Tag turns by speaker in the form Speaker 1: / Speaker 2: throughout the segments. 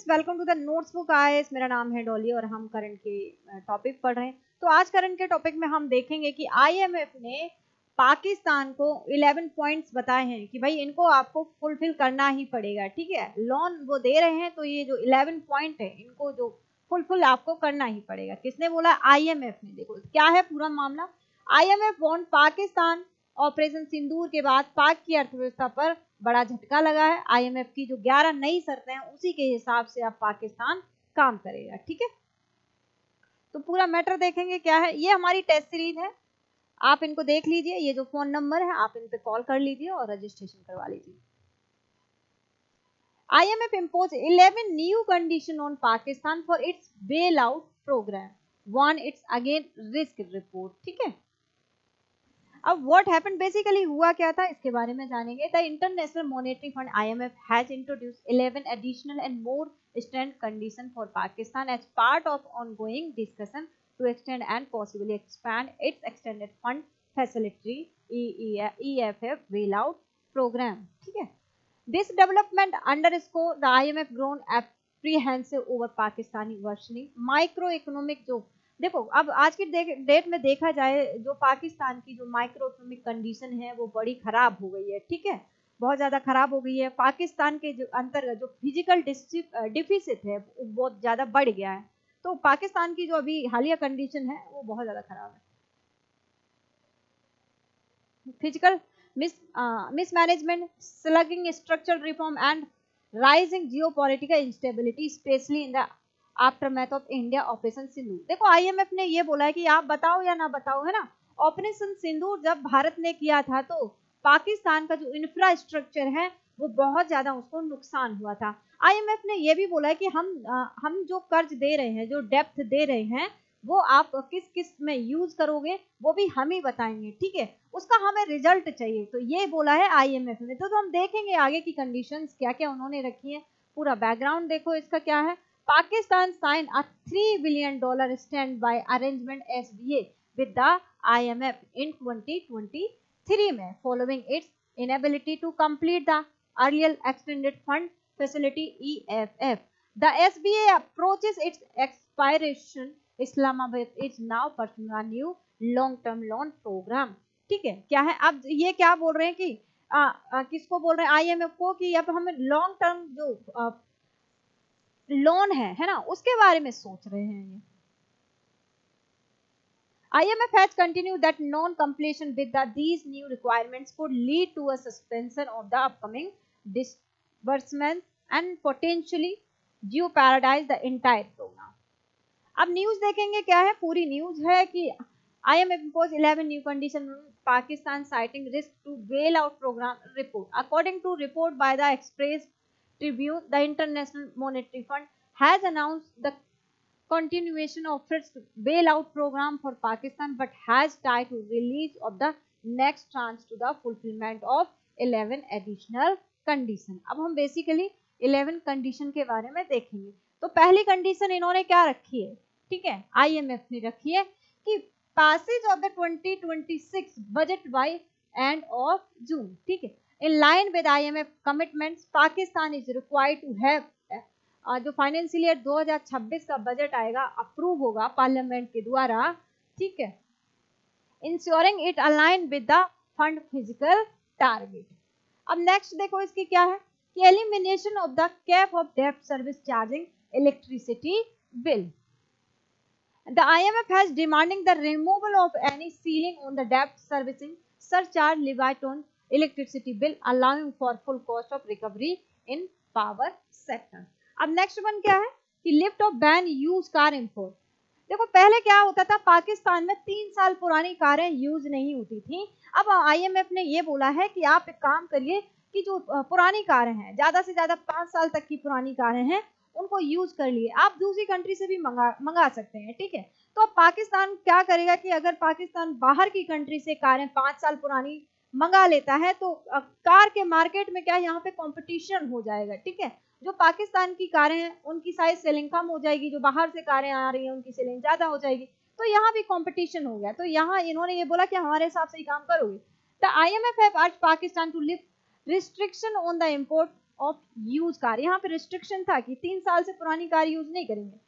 Speaker 1: Welcome to the notes book IAS. मेरा नाम है डॉली और हम करंट के टॉपिक पढ़ रहे हैं। तो आज करंट के टॉपिक में हम देखेंगे कि आईएमएफ ने पाकिस्तान को 11 पॉइंट्स बताए हैं कि भाई इनको आपको फुलफिल करना ही पड़ेगा। ठीक है, लोन वो दे रहे हैं तो ये जो 11 पॉइंट है इनको जो फुलफिल आपको करना ही पड़ेगा। किसने बोला? आईएमएफ ने। देखो क्या है पूरा मामला। आईएमएफ वॉन्ट पाकिस्तान ऑपरेशन सिंदूर के बाद पाक की अर्थव्यवस्था पर बड़ा झटका लगा है। आईएमएफ की जो 11 नई शर्तें हैं उसी के हिसाब से अब पाकिस्तान काम करेगा। ठीक है, तो पूरा मैटर देखेंगे क्या है। ये हमारी टेस्ट सीरीज है, आप इनको देख लीजिए। ये जो फोन नंबर है आप इन पे कॉल कर लीजिए और रजिस्ट्रेशन करवा लीजिए। IMF imposed 11 new conditions on Pakistan for its bailout program. One, it's again risk report. ठीक है, अब व्हाट हैपेंड बेसिकली हुआ क्या था इसके बारे में जानेंगे। The International Monetary Fund IMF has introduced 11 additional and more stand condition for Pakistan as part of ongoing discussion to extend and possibly expand its extended fund facility EFF bailout programme. ठीक है, this development underscore the IMF grown apprehensive over Pakistani worsening micro economic. जो देखो अब आज की date में देखा जाए जो पाकिस्तान की जो माइक्रो इकोनॉमिक कंडीशन है वो बड़ी खराब हो गई है। ठीक है, बहुत ज़्यादा खराब हो गई है। पाकिस्तान के जो अंतर्गत जो फिजिकल डिफिसिट है वो बहुत ज़्यादा बढ़ गया है। तो पाकिस्तान की जो अभी हालिया कंडीशन है वो बहुत ज़्यादा खराब है। Physical mismanagement, slugging structural reform and rising geopolitical instability, especially in the aftermath of India operation Sindoor. देखो आईएमएफ ने ये बोला है कि आप बताओ या ना बताओ, है ना, ऑपरेशन सिंदूर जब भारत ने किया था तो पाकिस्तान का जो इंफ्रास्ट्रक्चर है वो बहुत ज्यादा उसको नुकसान हुआ था। आईएमएफ ने ये भी बोला है कि हम जो कर्ज दे रहे हैं, जो डेप्थ दे रहे हैं, वो आप किस किस में यूज करोगे वो भी हम ही बताएंगे। ठीक है, उसका हमें रिजल्ट चाहिए। तो ये बोला है आईएमएफ ने। तो हम देखेंगे आगे की कंडीशंस क्या क्या उन्होंने रखी है। पूरा बैकग्राउंड देखो इसका क्या है। Pakistan sign a $3 billion standby arrangement SBA with the IMF in 2023 में following its inability to complete the earlier extended fund facility EFF। The SBA approaches its expiration, Islamabad is now pursuing a new long term loan programme. ठीक है, क्या है अब ये क्या बोल रहे हैं कि किसको बोल रहे हैं? आईएमएफ को, कि अब हमें लॉन्ग टर्म जो लोन है ना, उसके बारे में सोच रहे हैं ये। IMF has continued that non-completion with these new requirements could lead to a suspension of the upcoming disbursements and potentially jeopardize the entire program। अब न्यूज देखेंगे क्या है। पूरी न्यूज है कि IMF imposed 11 new conditions on Pakistan citing risk to bail-out program report. According to report by the Express Tribune, the International Monetary Fund has announced the continuation of its bail-out program for Pakistan, but has tied to release of the next tranche to the fulfillment of 11 additional condition। अब हम basically 11 condition के बारे में देखेंगे। तो पहली condition इन्होंने क्या रखी है? ठीक है, आईएमएफ ने रखी है कि passage of the 2026 budget by end of June। ठीक है, in line with IMF commitments, Pakistan is required to have जो फाइनेंशियल ईयर 2026 का बजट आएगा, अप्रूव होगा पार्लियामेंट के द्वारा। ठीक है, ensuring it align with the fund physical target. अब नेक्स्ट देखो इसकी क्या है कि elimination of the cap of डेप्ट service charging electricity bill. The IMF has demanding the removal of any ceiling on the debt servicing surcharge levied on electricity bill, allowing for full cost of recovery in power sector। अब next one क्या है कि lift off ban use car import. देखो पहले क्या होता था, पाकिस्तान में 3 साल पुरानी कारें यूज नहीं होती थी। अब आईएमएफ ने ये बोला है कि आप एक काम करिए कि जो पुरानी कारें हैं, ज्यादा से ज्यादा 5 साल तक की पुरानी कारें हैं, उनको यूज कर लिए, आप दूसरी कंट्री से भी मंगा सकते हैं। ठीक है, तो अब पाकिस्तान क्या करेगा कि अगर पाकिस्तान बाहर की कंट्री से कारें 5 साल पुरानी मंगा लेता है तो कार के मार्केट में क्या यहाँ पे कंपटीशन हो जाएगा। ठीक है, जो पाकिस्तान की कारें हैं उनकी साइज सेलिंग कम हो जाएगी, जो बाहर से कारें आ रही हैं उनकी सेलिंग ज्यादा हो जाएगी। तो यहाँ भी कंपटीशन हो गया। तो यहाँ इन्होंने ये बोला कि हमारे हिसाब से ही काम करोगे। The IMF have urged Pakistan to lift restriction on the import of used car, यहाँ पे रिस्ट्रिक्शन था कि 3 साल से पुरानी कार यूज नहीं करेंगे।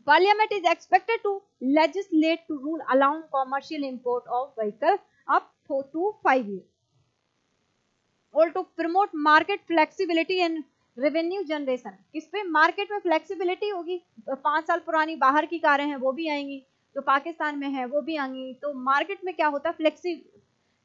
Speaker 1: Parliament is expected to legislate to rule allowing commercial import of vehicle up to 5 years. और to promote market flexibility and revenue generation, किस पे मार्केट में फ्लेक्सिबिलिटी होगी, 5 साल पुरानी बाहर की कारें हैं वो भी आएंगी, जो पाकिस्तान में है वो भी आएंगी, तो मार्केट में क्या होता है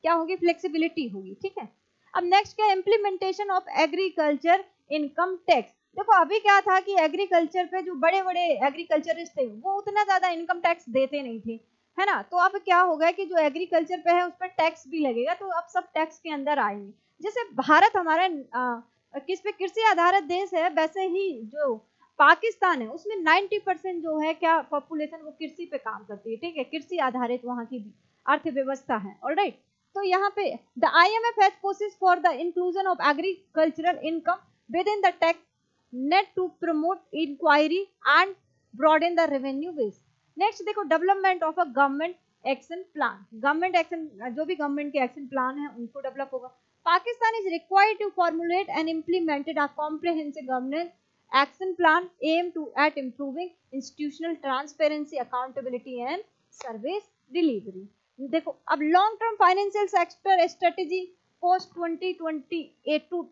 Speaker 1: क्या होगी, फ्लेक्सिबिलिटी होगी, ठीक है। अब नेक्स्ट क्या, implementation of agriculture income tax. देखो अभी क्या था कि एग्रीकल्चर पे जो बड़े बड़े एग्रीकल्चरिस्ट थे वो उतना ज्यादा इनकम टैक्स देते नहीं थे, है ना, तो अब क्या होगा कि जो एग्रीकल्चर पे है उस पर टैक्स भी लगेगा, तो अब सब टैक्स के अंदर आएंगे। जैसे भारत हमारा किस पे कृषि आधारित देश है, वैसे ही जो पाकिस्तान है उसमें 90% जो है क्या पॉपुलेशन वो कृषि पे काम करती है, ठीक है, कृषि आधारित वहाँ की अर्थव्यवस्था है, ऑलराइट। तो यहाँ पे द IMF हैज कोशिश for the inclusion of agricultural income within the tax net to promote inquiry and broaden the revenue base. Next देखो, development of a government action plan, government action, जो भी government के action plan है उनको develop होगा। Pakistan is required to formulate and implement a comprehensive governance action plan aimed at improving institutional transparency, accountability and service delivery. देखो अब long term financial sector strategy post 2028 to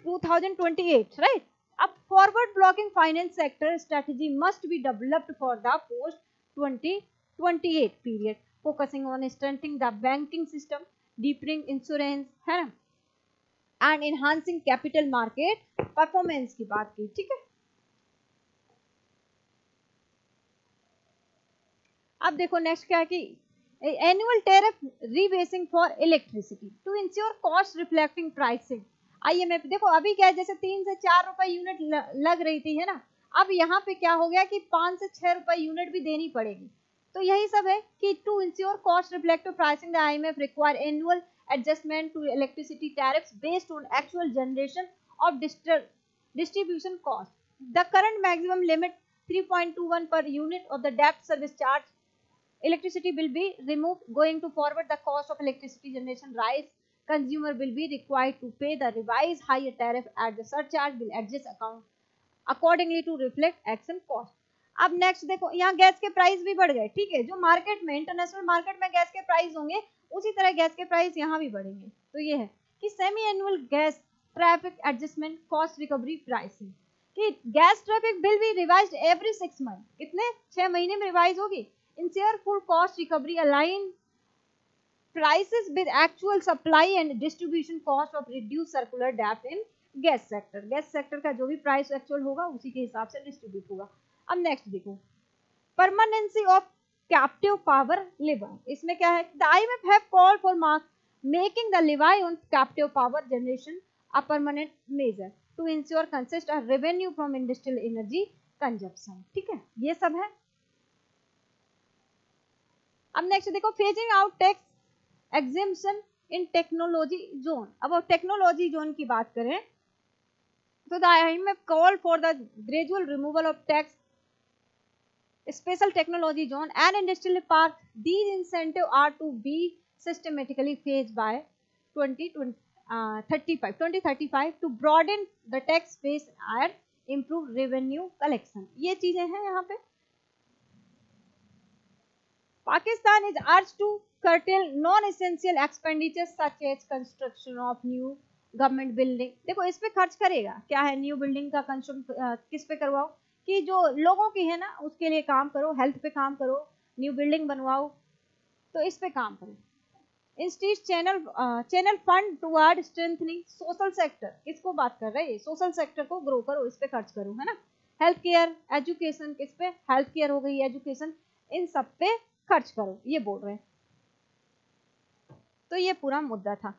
Speaker 1: 2028, right. अब forward blocking finance sector strategy must be developed for the post 2028 period, focusing on strengthening the banking system, deepening insurance, है ना, and enhancing capital market performance की बात की, ठीक है। अब देखो नेक्स्ट क्या है कि annual tariff rebasing for electricity to ensure cost reflecting pricing. IMF देखो अभी क्या है, जैसे 3 से 4 रुपए यूनिट लग रही थी, है ना, अब यहाँ पे क्या हो गया कि 5 से 6 रुपए यूनिट भी देनी पड़ेगी। तो यही सब है कि to ensure cost reflective pricing the IMF require annual adjustment to electricity tariffs based on actual generation of distribution cost. The current maximum limit 3.21 per unit of the debt service charge electricity will be removed. Going to forward, the cost of electricity generation rise, consumer will be required to pay the revised higher tariff at the surcharge will adjust account accordingly to reflect action cost. अब next देखो, यहाँ gas के price भी बढ़ गए, ठीक है, जो मार्केट में इंटरनेशनल मार्केट में गैस के प्राइस होंगे उसी तरह गैस के प्राइस यहाँ भी बढ़ेंगे। तो ये है कि semi annual gas traffic adjustment cost recovery pricing, कि गैस ट्रैफिक बिल भी रिवाइज्ड एवरी 6 मंथ, कितने 6 महीने में रिवाइज होगी। Ensure full cost recovery align prices with actual supply and distribution cost of reduce circular depth in gas sector. Gas sector का जो भी price actual होगा उसी के हिसाब से डिस्ट्रीब्यूट होगा। अब नेक्स्ट देखो, permanency of captive power levy, इसमें क्या है, the IMF have called for making the levy on captive power generation a permanent measure to ensure consistent revenue from industrial energy consumption, ठीक है, ये सब है। अब नेक्स्ट देखो, phasing out tax exemption in technology zone. अब technology zone की बात करें तो the IMF call for the gradual removal of tax special technology zone and industrial park. These incentives are to be systematically phased by 2035 to broaden the tax base and improve revenue collection. ये चीजें हैं यहाँ पे। Pakistan is urged to curtail non-essential expenditures such as construction of new government building. देखो इस पे खर्च करेगा, क्या है, न्यू बिल्डिंग का कंस्ट्रक्शन किस पे करवाओ, कि जो लोगों की है ना उसके लिए काम करो, हेल्थ पे काम करो, न्यू बिल्डिंग बनवाओ, तो इस पे काम करो। Instead channel fund toward strengthening social sector, किसको बात कर रहे हैं, सोशल सेक्टर को ग्रो करो, इस पे खर्च करो, है ना। हेल्थ केयर एजुकेशन, किस पे, हेल्थ केयर हो गई, एजुकेशन, इन सब पे खर्च करो, ये बोल रहे हैं। तो ये पूरा मुद्दा था।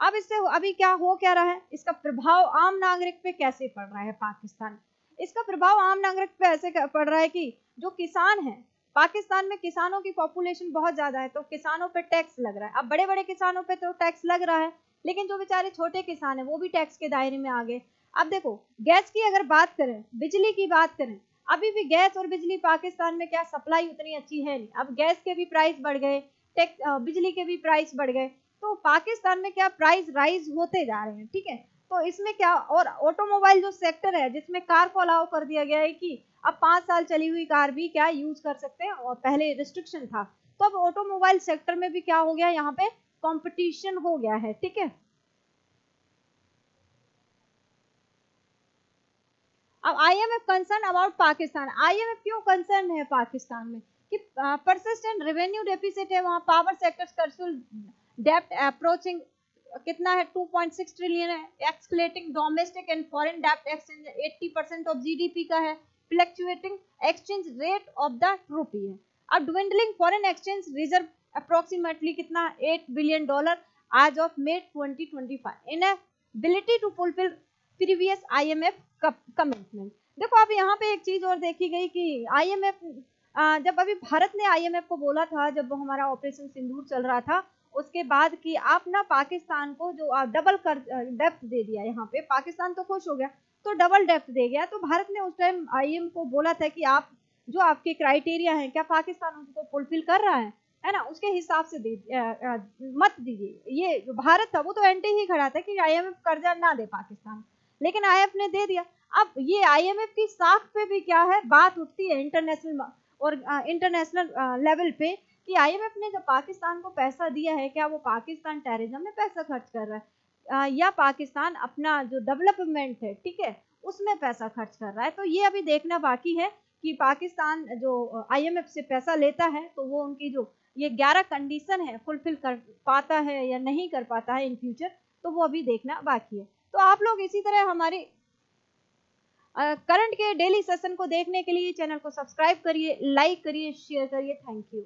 Speaker 1: अब इससे अभी क्या रहा है, इसका प्रभाव आम नागरिक पे कैसे पड़ रहा है पाकिस्तान। इसका प्रभाव आम नागरिक पे ऐसे पड़ रहा है कि जो किसान है, पाकिस्तान में किसानों की पॉपुलेशन बहुत ज्यादा है, तो किसानों पे टैक्स लग रहा है। अब बड़े बड़े किसानों पे तो टैक्स लग रहा है, लेकिन जो बेचारे छोटे किसान है वो भी टैक्स के दायरे में आ गए। अब देखो गैस की अगर बात करें, बिजली की बात करें, अभी भी गैस और बिजली पाकिस्तान में क्या सप्लाई उतनी अच्छी है नहीं। अब गैस के भी प्राइस बढ़ गए, बिजली के भी प्राइस बढ़ गए, तो पाकिस्तान में क्या प्राइस राइज होते जा रहे हैं, ठीक है। तो इसमें क्या, और ऑटोमोबाइल जो सेक्टर है जिसमें कार को अलाउ कर दिया गया है कि अब 5 साल चली हुई कार भी क्या यूज कर सकते हैं, और पहले रिस्ट्रिक्शन था, तो अब ऑटोमोबाइल सेक्टर में भी क्या हो गया, यहाँ पे कंपटीशन हो गया है, ठीक है। अब IMF concern about Pakistan, IMF क्यों कंसर्न है पाकिस्तान में कि परसिस्टेंट रेवेन्यू डेफिसिट है वहाँ, पावर सेक्टर स्ट्रक्चरल डेब्ट अप्रोचिंग कितना है 2.6 ट्रिलियन है, एक्सक्लेटिंग डोमेस्टिक एंड फॉरेन डेब्ट एक्सचेंज 80% ऑफ GDP का है, fluctuating exchange rate of the rupee है। अब dwindling foreign exchange reserve approximately कितना $8 billion as of May 2025, inability to fulfil previous IMF commitment. देखो अब यहाँ पे एक चीज और देखी गई कि IMF जब अभी भारत ने IMF को बोला था, जब हमारा ऑपरेशन सिंदूर चल रहा था उसके बाद कि आप ना पाकिस्तान को जो डबल कर डेप्थ दे दिया, यहाँ पे पाकिस्तान तो खुश हो गया, तो डबल डेप्थ दे गया, तो भारत ने उस टाइम IMF को बोला था कि आप जो आपके क्राइटेरिया हैं क्या पाकिस्तान उनको फुलफिल कर रहा है ना, उसके हिसाब से दे मत दीजिए। ये जो भारत था वो तो एंटी ही खड़ा था कि IMF कर्जा ना दे पाकिस्तान, लेकिन IMF ने दे दिया। अब ये IMF की साख पे भी क्या है बात उठती है इंटरनेशनल और इंटरनेशनल लेवल पे कि IMF ने जब पाकिस्तान को पैसा दिया है, क्या वो पाकिस्तान टेररिज्म में पैसा खर्च कर रहा है या पाकिस्तान अपना जो डेवलपमेंट है, ठीक है, उसमें पैसा खर्च कर रहा है। तो ये अभी देखना बाकी है कि पाकिस्तान जो IMF से पैसा लेता है तो वो उनकी जो ये 11 कंडीशन है फुलफिल कर पाता है या नहीं कर पाता है इन फ्यूचर, तो वो अभी देखना बाकी है। तो आप लोग इसी तरह हमारे करंट के डेली सेशन को देखने के लिए चैनल को सब्सक्राइब करिए, लाइक करिए, शेयर करिए। Thank you.